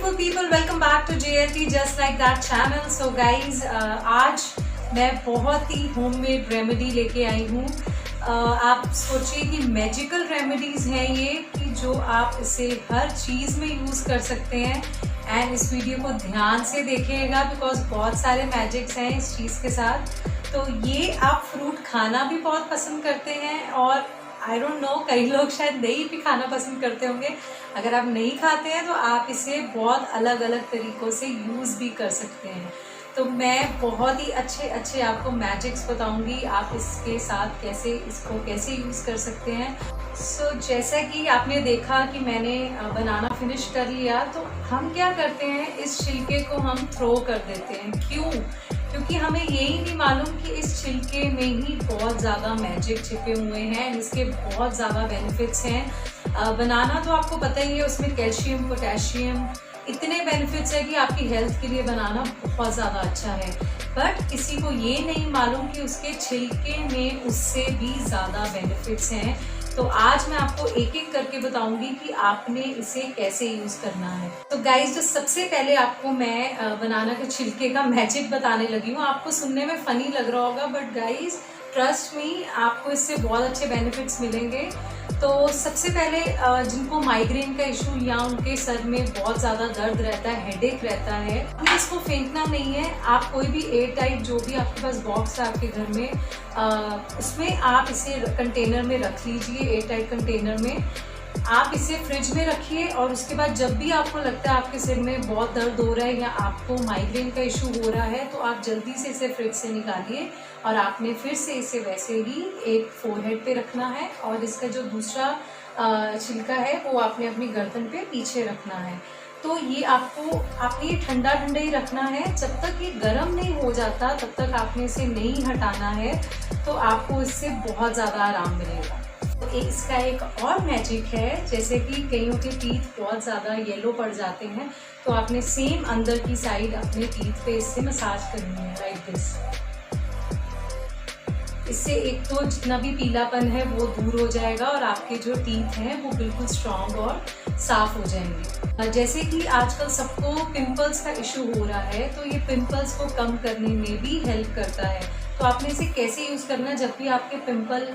beautiful people, welcome back to JLT just like that channel. So guys, आज मैं बहुत ही homemade remedy लेके आई हूँ। आप सोचिए कि मैजिकल रेमेडीज हैं ये कि जो आप इसे हर चीज़ में यूज़ कर सकते हैं। एंड इस वीडियो को ध्यान से देखिएगा बिकॉज बहुत सारे मैजिक्स हैं इस चीज़ के साथ। तो ये आप फ्रूट खाना भी बहुत पसंद करते हैं और आई डोंट नो कई लोग शायद दही भी खाना पसंद करते होंगे। अगर आप नहीं खाते हैं तो आप इसे बहुत अलग अलग तरीक़ों से यूज़ भी कर सकते हैं। तो मैं बहुत ही अच्छे आपको मैजिक्स बताऊंगी आप इसके साथ कैसे यूज़ कर सकते हैं। सो जैसा कि आपने देखा कि मैंने बनाना फिनिश कर लिया, तो हम क्या करते हैं इस छिलके को हम थ्रो कर देते हैं। क्यों? क्योंकि हमें यही नहीं मालूम कि इस छिलके में ही बहुत ज़्यादा मैजिक छिपे हुए हैं, इसके बहुत ज़्यादा बेनिफिट्स हैं। बनाना तो आपको पता ही है, उसमें कैल्शियम, पोटेशियम, इतने बेनिफिट्स है कि आपकी हेल्थ के लिए बनाना बहुत ज़्यादा अच्छा है। बट किसी को ये नहीं मालूम कि उसके छिलके में उससे भी ज़्यादा बेनिफिट्स हैं। तो आज मैं आपको एक एक करके बताऊंगी कि आपने इसे कैसे यूज़ करना है। तो गाइज, जो सबसे पहले आपको मैं बनाना के छिलके का मैजिक बताने लगी हूँ। आपको सुनने में फ़नी लग रहा होगा बट गाइज ट्रस्ट मी, आपको इससे बहुत अच्छे बेनिफिट्स मिलेंगे। तो सबसे पहले जिनको माइग्रेन का इशू या उनके सर में बहुत ज़्यादा दर्द रहता है, हेडेक रहता है, इसको फेंकना नहीं है। आप कोई भी एयर टाइट जो भी आपके पास बॉक्स है आपके घर में, उसमें आप इसे कंटेनर में रख लीजिए। एयर टाइट कंटेनर में आप इसे फ्रिज में रखिए और उसके बाद जब भी आपको लगता है आपके सिर में बहुत दर्द हो रहा है या आपको माइग्रेन का इशू हो रहा है, तो आप जल्दी से इसे फ्रिज से निकालिए और आपने फिर से इसे वैसे ही एक फोरहेड पे रखना है और इसका जो दूसरा छिलका है वो आपने अपनी गर्दन पे पीछे रखना है। तो ये आपने ये ठंडा ही रखना है। जब तक ये गर्म नहीं हो जाता तब तक आपने इसे नहीं हटाना है। तो आपको इससे बहुत ज़्यादा आराम मिलेगा। तो इसका एक और मैजिक है, जैसे कि कईयों के टीथ बहुत ज़्यादा येलो पड़ जाते हैं, तो आपने सेम अंदर की साइड अपने टीथ पे इससे मसाज करनी है, लाइक दिस। इससे एक तो जितना भी पीलापन है वो दूर हो जाएगा और आपके जो टीथ हैं वो बिल्कुल स्ट्रॉन्ग और साफ हो जाएंगे। जैसे कि आजकल सबको पिंपल्स का इशू हो रहा है, तो ये पिंपल्स को कम करने में भी हेल्प करता है। तो आपने इसे कैसे यूज़ करना है, जब भी आपके पिंपल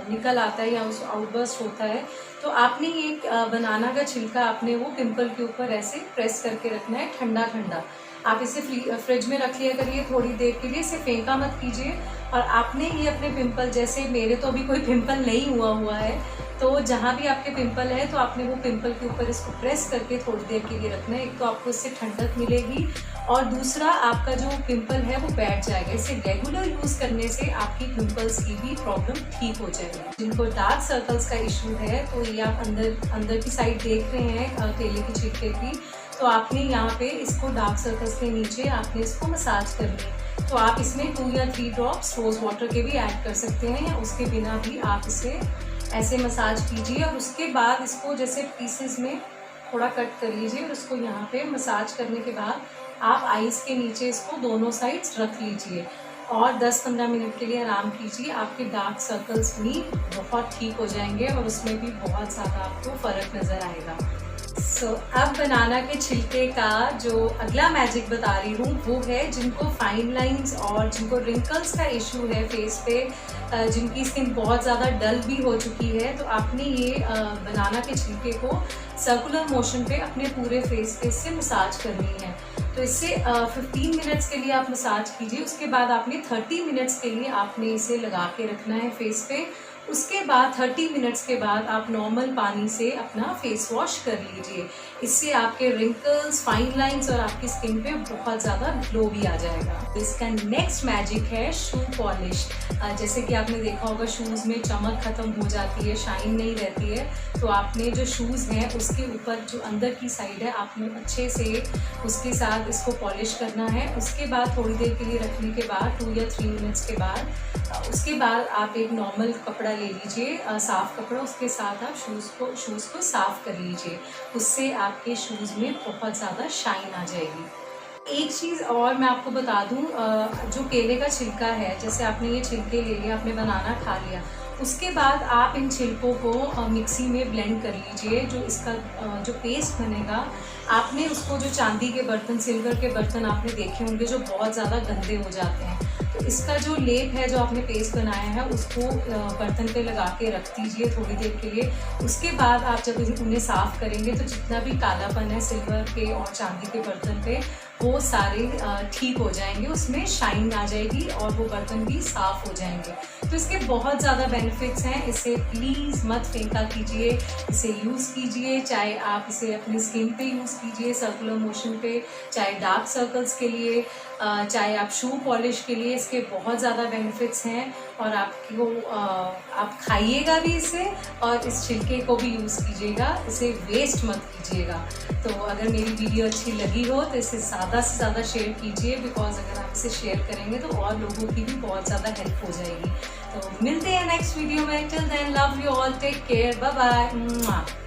निकल आता है या उस आउटबर्स्ट होता है, तो आपने एक बनाना का छिलका आपने वो पिंपल के ऊपर ऐसे प्रेस करके रखना है, ठंडा। आप इसे फ्रिज में रख लिया करिए थोड़ी देर के लिए, इसे फेंका मत कीजिए। और आपने ये अपने पिंपल, जैसे मेरे तो अभी कोई पिंपल नहीं हुआ है, तो जहाँ भी आपके पिंपल है तो आपने वो पिंपल के ऊपर इसको प्रेस करके थोड़ी देर के लिए रखना है। एक तो आपको इससे ठंडक मिलेगी और दूसरा आपका जो पिंपल है वो बैठ जाएगा। इसे रेगुलर यूज़ करने से आपकी पिंपल्स की भी प्रॉब्लम ठीक हो जाएगी। जिनको डार्क सर्कल्स का इशू है, तो ये आप अंदर की साइड देख रहे हैं केले की छिलके की, तो आपने यहाँ पे इसको डार्क सर्कल्स के नीचे आपने इसको मसाज करनी है। तो आप इसमें 2 या 3 ड्रॉप्स रोज़ वाटर के भी ऐड कर सकते हैं, या उसके बिना भी आप इसे ऐसे मसाज कीजिए। और उसके बाद इसको जैसे पीसेस में थोड़ा कट कर लीजिए और उसको यहाँ पे मसाज करने के बाद आप आइज़ के नीचे इसको दोनों साइड्स रख लीजिए और 10-15 मिनट के लिए आराम कीजिए। आपके डार्क सर्कल्स भी बहुत ठीक हो जाएंगे और उसमें भी बहुत ज़्यादा आपको फ़र्क नज़र आएगा। सो अब बनाना के छिलके का जो अगला मैजिक बता रही हूँ वो है जिनको फाइन लाइंस और जिनको रिंकल्स का इशू है फेस पे, जिनकी स्किन बहुत ज़्यादा डल भी हो चुकी है, तो आपने ये बनाना के छिलके को सर्कुलर मोशन पे अपने पूरे फेस पे इससे मसाज करनी है। तो इससे 15 मिनट्स के लिए आप मसाज कीजिए। उसके बाद आपने 30 मिनट्स के लिए आपने इसे लगा के रखना है फेस पे। उसके बाद 30 मिनट्स के बाद आप नॉर्मल पानी से अपना फेस वॉश कर लीजिए। इससे आपके रिंकल्स, फाइन लाइंस और आपकी स्किन पे बहुत ज़्यादा ग्लो भी आ जाएगा। तो इसका नेक्स्ट मैजिक है शू पॉलिश। जैसे कि आपने देखा होगा शूज़ में चमक ख़त्म हो जाती है, शाइन नहीं रहती है, तो आपने जो शूज़ हैं उसके ऊपर जो अंदर की साइड है आपने अच्छे से उसके साथ इसको पॉलिश करना है। उसके बाद थोड़ी देर के लिए रखने के बाद 2 या 3 मिनट्स के बाद उसके बाद आप एक नॉर्मल कपड़ा ले लीजिए, साफ़ कपड़ा, उसके साथ आप शूज़ को साफ़ कर लीजिए। उससे आपके शूज़ में बहुत ज़्यादा शाइन आ जाएगी। एक चीज़ और मैं आपको बता दूं, जो केले का छिलका है, जैसे आपने ये छिलके ले लिया, आपने बनाना खा लिया, उसके बाद आप इन छिलकों को मिक्सी में ब्लेंड कर लीजिए। जो इसका जो पेस्ट बनेगा, आपने उसको जो चांदी के बर्तन, सिल्वर के बर्तन आपने देखे होंगे जो बहुत ज़्यादा गंदे हो जाते हैं, तो इसका जो लेप है, जो आपने पेस्ट बनाया है, उसको बर्तन पे लगा के रख दीजिए थोड़ी देर के लिए। उसके बाद आप जब उन्हें साफ़ करेंगे तो जितना भी कालापन है सिल्वर के और चांदी के बर्तन पे, वो सारे ठीक हो जाएंगे, उसमें शाइन आ जाएगी और वो बर्तन भी साफ़ हो जाएंगे। तो इसके बहुत ज़्यादा बेनिफिट्स हैं। इसे प्लीज़ मत फेंका कीजिए, इसे यूज़ कीजिए। चाहे आप इसे अपनी स्किन पे यूज़ कीजिए सर्कुलर मोशन पे, चाहे डार्क सर्कल्स के लिए, चाहे आप शू पॉलिश के लिए, इसके बहुत ज़्यादा बेनिफिट्स हैं। और आपको आप खाइएगा भी इसे और इस छिलके को भी यूज़ कीजिएगा, इसे वेस्ट मत कीजिएगा। तो अगर मेरी वीडियो अच्छी लगी हो तो इसे ज़्यादा से ज़्यादा शेयर कीजिए, बिकॉज अगर आप इसे शेयर करेंगे तो और लोगों की भी बहुत ज़्यादा हेल्प हो जाएगी। तो मिलते हैं नेक्स्ट वीडियो में। Till then, love you all, take care, bye bye.